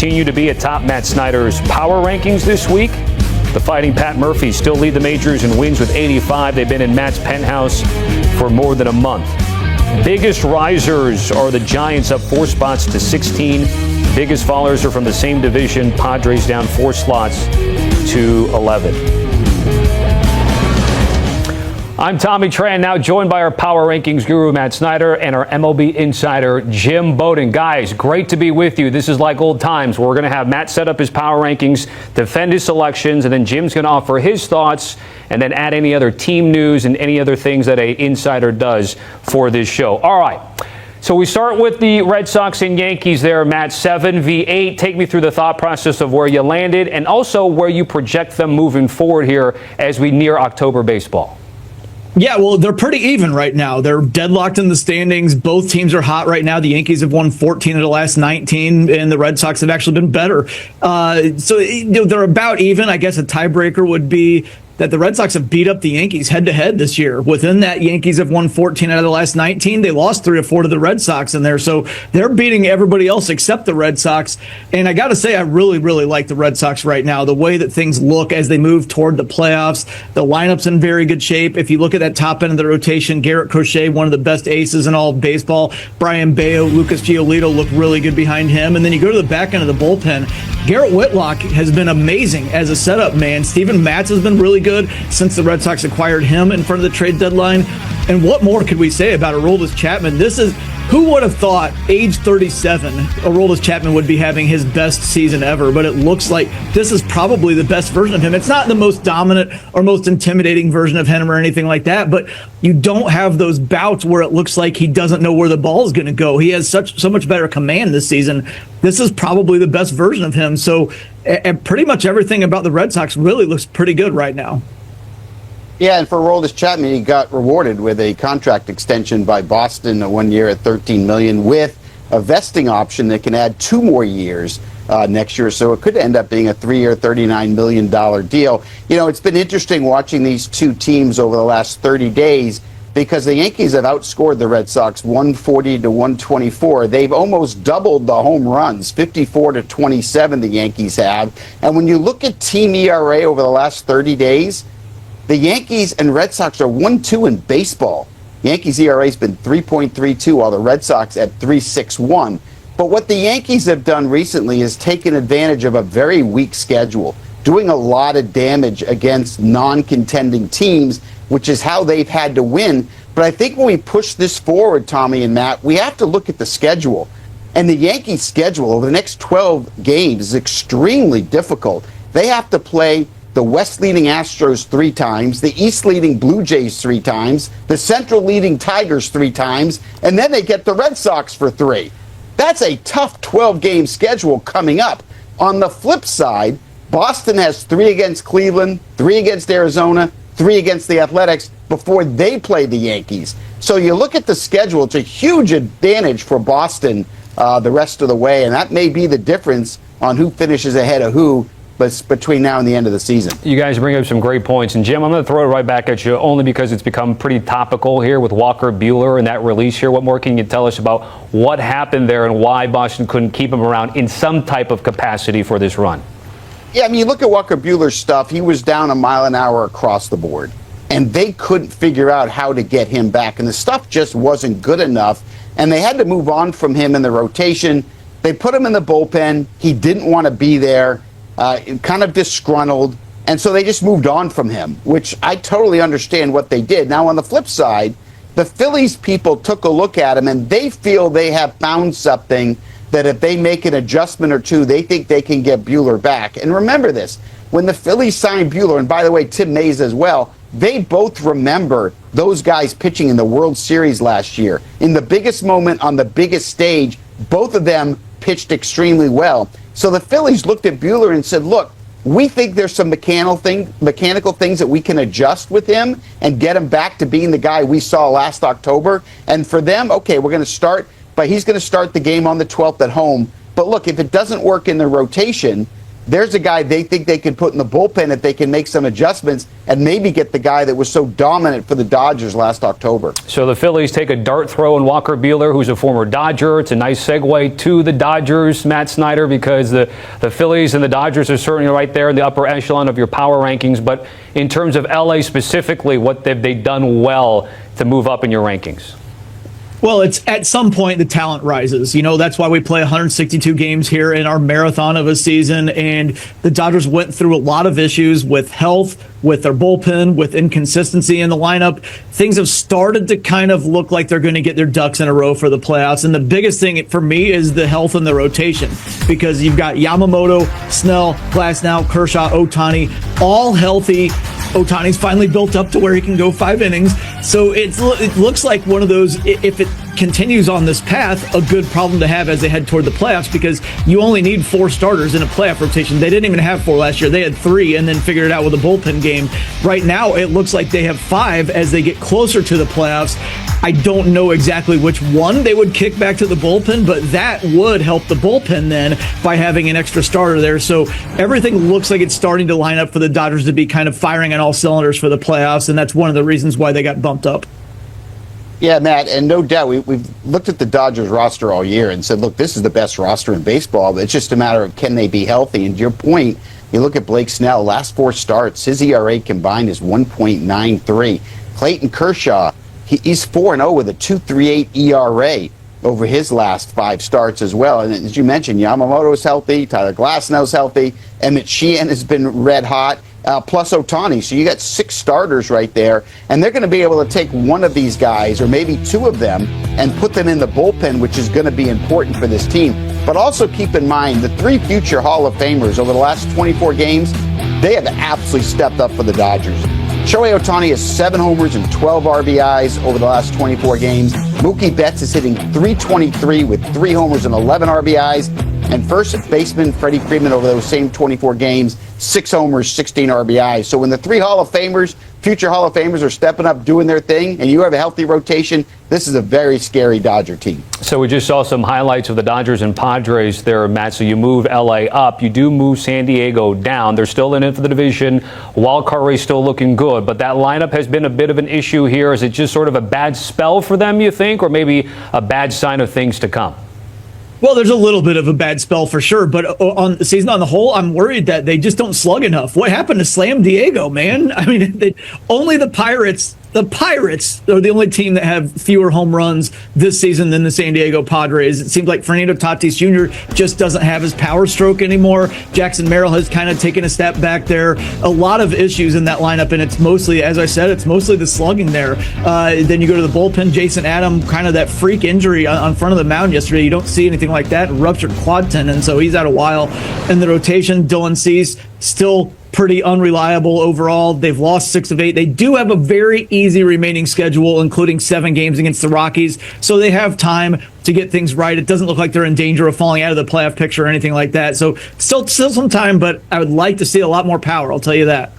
Continue to be atop Matt Snyder's power rankings this week. The Fighting Pat Murphys still lead the majors in wins with 85. They've been in Matt's penthouse for more than a month. Biggest risers are the Giants, up 4 spots to 16. Biggest fallers are from the same division. Padres down 4 slots to 11. I'm Tommy Tran, now joined by our Power Rankings guru, Matt Snyder, and our MLB insider, Jim Bowden. Guys, great to be with you. This is like old times. We're going to have Matt set up his Power Rankings, defend his selections, and then Jim's going to offer his thoughts and then add any other team news and any other things that an insider does for this show. All right. So we start with the Red Sox and Yankees there, Matt, 7v8. Take me through the thought process of where you landed and also where you project them moving forward here as we near October baseball. Yeah, well, they're pretty even right now. They're deadlocked in the standings. Both teams are hot right now. The Yankees have won 14 of the last 19, and the Red Sox have actually been better. They're about even. I guess a tiebreaker would be that the Red Sox have beat up the Yankees head-to-head this year. Within that, Yankees have won 14 out of the last 19. They lost 3 or 4 to the Red Sox in there, so they're beating everybody else except the Red Sox. And I got to say, I really, really like the Red Sox right now. The way that things look as they move toward the playoffs, the lineup's in very good shape. If you look at that top end of the rotation, Garrett Crochet, one of the best aces in all of baseball. Brian Bayo, Lucas Giolito look really good behind him. And then you go to the back end of the bullpen. Garrett Whitlock has been amazing as a setup man. Steven Matz has been really good since the Red Sox acquired him in front of the trade deadline. And what more could we say about Aroldis Chapman? Who would have thought, age 37, Aroldis Chapman would be having his best season ever? But it looks like this is probably the best version of him. It's not the most dominant or most intimidating version of him or anything like that, but you don't have those bouts where it looks like he doesn't know where the ball is going to go. He has so much better command this season. This is probably the best version of him. So and pretty much everything about the Red Sox really looks pretty good right now. Yeah, and for Aroldis Chapman, he got rewarded with a contract extension by Boston, 1 year at $13 million, with a vesting option that can add 2 more years next year. So it could end up being a 3-year, $39 million deal. You know, it's been interesting watching these two teams over the last 30 days because the Yankees have outscored the Red Sox 140 to 124. They've almost doubled the home runs, 54 to 27 the Yankees have. And when you look at team ERA over the last 30 days, the Yankees and Red Sox are 1-2 in baseball. Yankees ERA has been 3.32, while the Red Sox at 3.61. But what the Yankees have done recently is taken advantage of a very weak schedule, doing a lot of damage against non-contending teams, which is how they've had to win. But I think when we push this forward, Tommy and Matt, we have to look at the schedule. And the Yankees' schedule over the next 12 games is extremely difficult. They have to play the West leading Astros 3 times, the East leading Blue Jays 3 times, the Central leading Tigers 3 times, and then they get the Red Sox for 3. That's a tough 12-game schedule coming up. On the flip side, Boston has 3 against Cleveland, 3 against Arizona, 3 against the Athletics before they play the Yankees. So you look at the schedule, it's a huge advantage for Boston the rest of the way, and that may be the difference on who finishes ahead of who between now and the end of the season. You guys bring up some great points. And, Jim, I'm going to throw it right back at you only because it's become pretty topical here with Walker Buehler and that release here. What more can you tell us about what happened there and why Boston couldn't keep him around in some type of capacity for this run? Yeah, I mean, you look at Walker Buehler's stuff. He was down a mile an hour across the board, and they couldn't figure out how to get him back. And the stuff just wasn't good enough, and they had to move on from him in the rotation. They put him in the bullpen. He didn't want to be there. Kind of disgruntled, and so they just moved on from him, which I totally understand what they did. Now, on the flip side, the Phillies people took a look at him, and they feel they have found something that if they make an adjustment or two, they think they can get Buehler back. And remember this, when the Phillies signed Buehler, and by the way, Tim Mays as well, they both remember those guys pitching in the World Series last year. In the biggest moment on the biggest stage, both of them pitched extremely well. So the Phillies looked at Buehler and said, look, we think there's some mechanical things that we can adjust with him and get him back to being the guy we saw last October. And for them, okay, we're going to start, but he's going to start the game on the 12th at home. But look, if it doesn't work in the rotation, there's a guy they think they can put in the bullpen if they can make some adjustments and maybe get the guy that was so dominant for the Dodgers last October. So the Phillies take a dart throw in Walker Buehler, who's a former Dodger. It's a nice segue to the Dodgers, Matt Snyder, because the Phillies and the Dodgers are certainly right there in the upper echelon of your power rankings. But in terms of LA specifically, what have they done well to move up in your rankings? Well, it's at some point the talent rises. You know, that's why we play 162 games here in our marathon of a season. And the Dodgers went through a lot of issues with health, with their bullpen, with inconsistency in the lineup. Things have started to kind of look like they're going to get their ducks in a row for the playoffs. And the biggest thing for me is the health in the rotation, because you've got Yamamoto, Snell, Glasnow, Kershaw, Ohtani, all healthy. Ohtani's finally built up to where he can go 5 innings. So it looks like one of those, if it continues on this path, a good problem to have as they head toward the playoffs, because you only need 4 starters in a playoff rotation. They didn't even have 4 last year. They had 3 and then figured it out with a bullpen game. Right now, it looks like they have 5 as they get closer to the playoffs. I don't know exactly which one they would kick back to the bullpen, but that would help the bullpen then by having an extra starter there. So everything looks like it's starting to line up for the Dodgers to be kind of firing on all cylinders for the playoffs, and that's one of the reasons why they got bumped up. Yeah, Matt, and no doubt we've looked at the Dodgers roster all year and said, look, this is the best roster in baseball. It's just a matter of can they be healthy. And to your point, you look at Blake Snell, last 4 starts, his ERA combined is 1.93. Clayton Kershaw, he's 4-0 with a 2.38 ERA over his last 5 starts as well. And as you mentioned, Yamamoto's healthy, Tyler Glasnow's healthy, Emmett Sheehan has been red hot. Plus Ohtani. So you got 6 starters right there, and they're going to be able to take one of these guys, or maybe 2 of them, and put them in the bullpen, which is going to be important for this team. But also keep in mind the 3 future Hall of Famers over the last 24 games, they have absolutely stepped up for the Dodgers. Shohei Ohtani has 7 homers and 12 RBIs over the last 24 games. Mookie Betts is hitting .323 with 3 homers and 11 RBIs. And first baseman Freddie Freeman over those same 24 games, 6 homers, 16 RBIs. So when the 3 Hall of Famers, future Hall of Famers, are stepping up, doing their thing, and you have a healthy rotation, this is a very scary Dodger team. So we just saw some highlights of the Dodgers and Padres there, Matt. So you move LA up. You do move San Diego down. They're still in it for the division. Wild card race still looking good. But that lineup has been a bit of an issue here. Is it just sort of a bad spell for them, you think, or maybe a bad sign of things to come? Well, there's a little bit of a bad spell for sure, but on the season on the whole, I'm worried that they just don't slug enough. What happened to Slam Diego, man? I mean, only the Pirates are the only team that have fewer home runs this season than the San Diego Padres. It seems like Fernando Tatis Jr. just doesn't have his power stroke anymore. Jackson Merrill has kind of taken a step back there. A lot of issues in that lineup, and it's mostly, as I said, it's mostly the slugging there. Then you go to the bullpen. Jason Adam, kind of that freak injury on front of the mound yesterday. You don't see anything like that. Ruptured quad tendon, so he's out a while. In the rotation, Dylan Cease still pretty unreliable overall. They've lost 6 of 8. They do have a very easy remaining schedule, including 7 games against the Rockies, so they have time to get things right. It doesn't look like they're in danger of falling out of the playoff picture or anything like that. So still some time, but I would like to see a lot more power, I'll tell you that.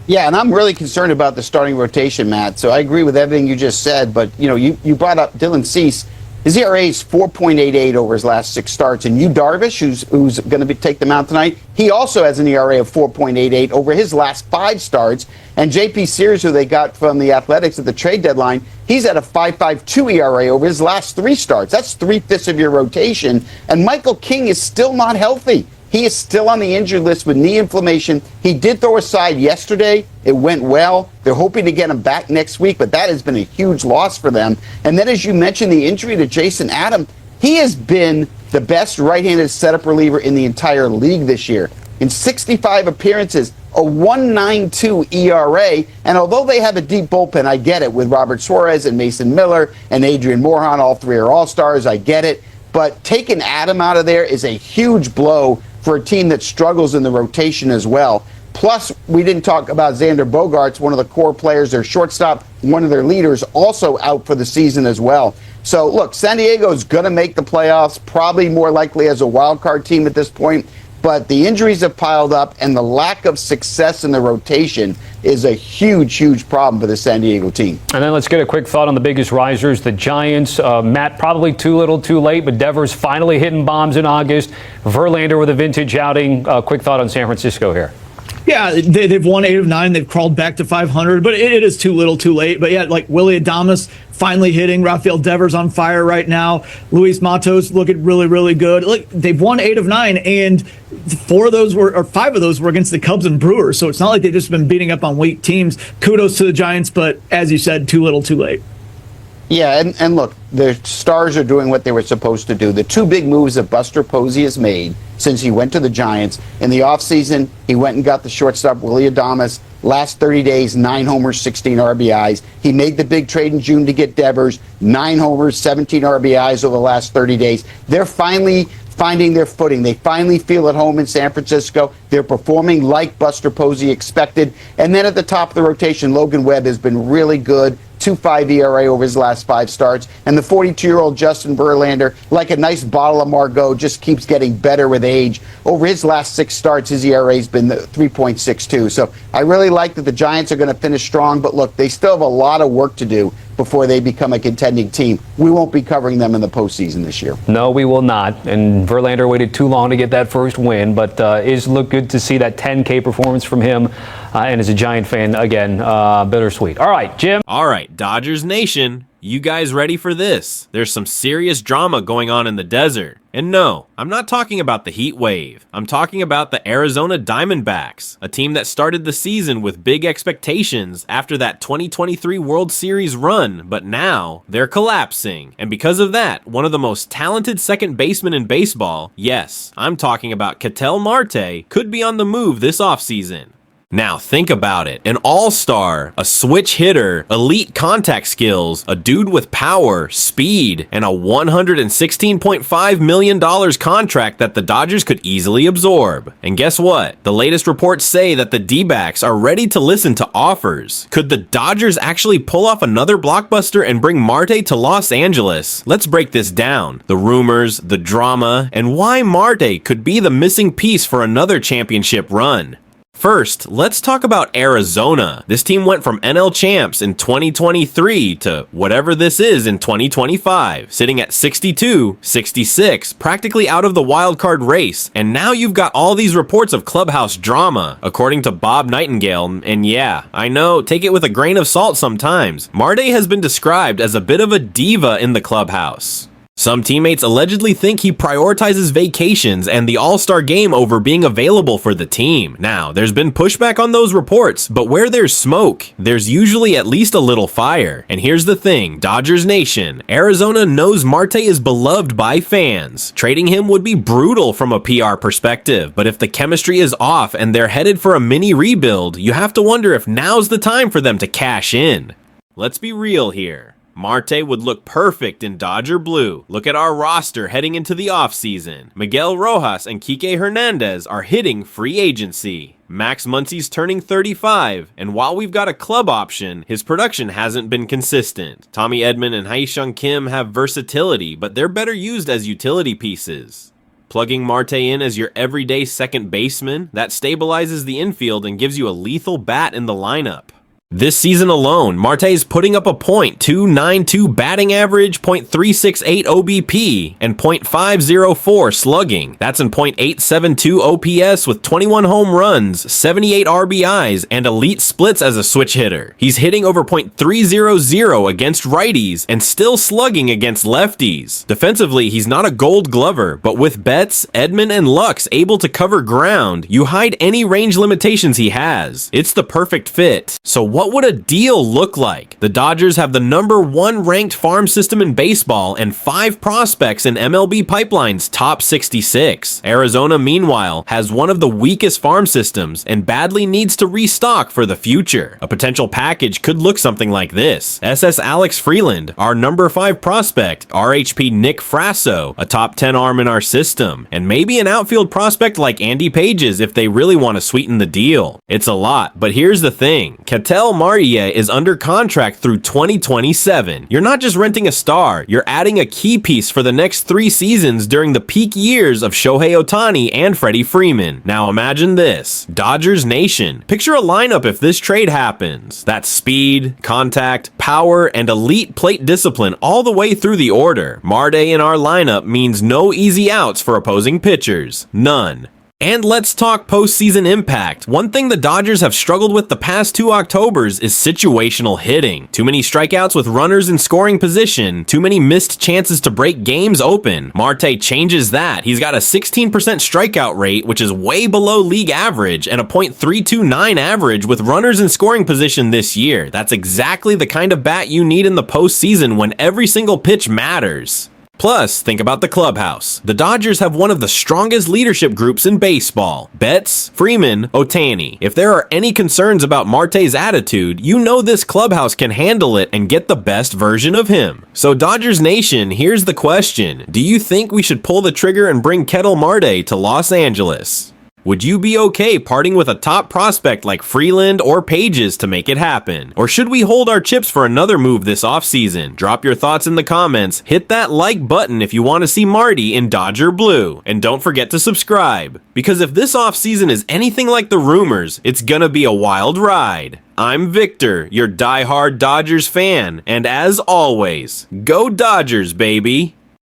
Yeah, and I'm really concerned about the starting rotation, Matt. So I agree with everything you just said, but you brought up Dylan Cease. His ERA is 4.88 over his last 6 starts. And Yu Darvish, who's going to take the mound tonight, he also has an ERA of 4.88 over his last 5 starts. And J.P. Sears, who they got from the Athletics at the trade deadline, he's at a 5.52 ERA over his last 3 starts. That's 3/5 of your rotation. And Michael King is still not healthy. He is still on the injured list with knee inflammation. He did throw a side yesterday. It went well. They're hoping to get him back next week, but that has been a huge loss for them. And then, as you mentioned, the injury to Jason Adam, he has been the best right-handed setup reliever in the entire league this year. In 65 appearances, a 1.92 ERA. And although they have a deep bullpen, I get it, with Robert Suarez and Mason Miller and Adrian Morejon, all 3 are all-stars, I get it. But taking Adam out of there is a huge blow for a team that struggles in the rotation as well. Plus, we didn't talk about Xander Bogaerts, one of the core players, their shortstop, one of their leaders, also out for the season as well. So, look, San Diego is going to make the playoffs, probably more likely as a wild card team at this point. but the injuries have piled up, and the lack of success in the rotation is a huge problem for the San Diego team. And then let's get a quick thought on the biggest risers, the Giants. Matt, probably too little too late, but Devers finally hitting bombs in August. Verlander with a vintage outing. Quick thought on San Francisco here. Yeah, they've won 8 of 9. They've crawled back to 500, but it is too little too late. But yeah, like Willie Adames finally hitting. Rafael Devers on fire right now. Luis Matos looking really good. Look, they've won 8 of 9, and 5 of those were against the Cubs and Brewers. So it's not like they've just been beating up on weak teams. Kudos to the Giants, but as you said, too little too late. Yeah, and look, the Stars are doing what they were supposed to do. The 2 big moves that Buster Posey has made since he went to the Giants. In the offseason, he went and got the shortstop, Willie Adames. Last 30 days, 9 homers, 16 RBIs. He made the big trade in June to get Devers, 9 homers, 17 RBIs over the last 30 days. They're finally finding their footing. They finally feel at home in San Francisco. They're performing like Buster Posey expected. And then at the top of the rotation, Logan Webb has been really good. 2.5 ERA over his last 5 starts. And the 42-year-old Justin Verlander, like a nice bottle of Margaux, just keeps getting better with age. Over his last 6 starts, his ERA's been 3.62. So I really like that the Giants are going to finish strong. But look, they still have a lot of work to do before they become a contending team. We won't be covering them in the postseason this year. No, we will not. And Verlander waited too long to get that first win, but is look good to see that 10K performance from him. And as a Giant fan, again, bittersweet. All right, Jim. All right, Dodgers Nation, you guys ready for this? There's some serious drama going on in the desert. And no, I'm not talking about the heat wave. I'm talking about the Arizona Diamondbacks, a team that started the season with big expectations after that 2023 World Series run, but now they're collapsing. And because of that, one of the most talented second basemen in baseball, yes, I'm talking about Ketel Marte, could be on the move this offseason. Now think about it, an all-star, a switch hitter, elite contact skills, a dude with power, speed, and a $116.5 million contract that the Dodgers could easily absorb. And guess what? The latest reports say that the D-backs are ready to listen to offers. Could the Dodgers actually pull off another blockbuster and bring Marte to Los Angeles? Let's break this down. The rumors, the drama, and why Marte could be the missing piece for another championship run. First, let's talk about Arizona. This team went from NL champs in 2023 to whatever this is in 2025, sitting at 62, 66, practically out of the wild card race. And now you've got all these reports of clubhouse drama, according to Bob Nightingale. And yeah, I know, take it with a grain of salt sometimes. Marte has been described as a bit of a diva in the clubhouse. Some teammates allegedly think he prioritizes vacations and the All-Star game over being available for the team. Now, there's been pushback on those reports, but where there's smoke, there's usually at least a little fire. And here's the thing, Dodgers Nation, Arizona knows Marte is beloved by fans. Trading him would be brutal from a PR perspective, but if the chemistry is off and they're headed for a mini rebuild, you have to wonder if now's the time for them to cash in. Let's be real here. Marte would look perfect in Dodger blue. Look at our roster heading into the offseason. Miguel Rojas and Kike Hernandez are hitting free agency. Max Muncy's turning 35, and while we've got a club option, his production hasn't been consistent. Tommy Edman and Hae-Sung Kim have versatility, but they're better used as utility pieces. Plugging Marte in as your everyday second baseman, that stabilizes the infield and gives you a lethal bat in the lineup. This season alone, Marte is putting up a .292 batting average, .368 OBP, and .504 slugging. That's in .872 OPS with 21 home runs, 78 RBIs, and elite splits as a switch hitter. He's hitting over .300 against righties and still slugging against lefties. Defensively, he's not a gold glover, but with Betts, Edman, and Lux able to cover ground, you hide any range limitations he has. It's the perfect fit. So what would a deal look like? The Dodgers have the #1 ranked farm system in baseball and 5 prospects in MLB Pipeline's top 66. Arizona, meanwhile, has one of the weakest farm systems and badly needs to restock for the future. A potential package could look something like this. SS Alex Freeland, our #5 prospect, RHP Nick Frasso, a top 10 arm in our system, and maybe an outfield prospect like Andy Pages if they really want to sweeten the deal. It's a lot, but here's the thing. Ketel Ketel Marte is under contract through 2027. You're not just renting a star, you're adding a key piece for the next 3 seasons during the peak years of Shohei Ohtani and Freddie Freeman. Now imagine this, Dodgers Nation. Picture a lineup if this trade happens. That's speed, contact, power, and elite plate discipline all the way through the order. Marte in our lineup means no easy outs for opposing pitchers. None. And let's talk postseason impact. One thing the Dodgers have struggled with the past 2 Octobers is situational hitting. Too many strikeouts with runners in scoring position, too many missed chances to break games open. Marte changes that. He's got a 16% strikeout rate, which is way below league average, and a .329 average with runners in scoring position this year. That's exactly the kind of bat you need in the postseason when every single pitch matters. Plus, think about the clubhouse. The Dodgers have one of the strongest leadership groups in baseball. Betts, Freeman, Ohtani. If there are any concerns about Marte's attitude, you know this clubhouse can handle it and get the best version of him. So Dodgers Nation, here's the question. Do you think we should pull the trigger and bring Ketel Marte to Los Angeles? Would you be okay parting with a top prospect like Freeland or Pages to make it happen? Or should we hold our chips for another move this offseason? Drop your thoughts in the comments, hit that like button if you want to see Marte in Dodger Blue, and don't forget to subscribe. Because if this offseason is anything like the rumors, it's gonna be a wild ride. I'm Victor, your diehard Dodgers fan, and as always, go Dodgers, baby!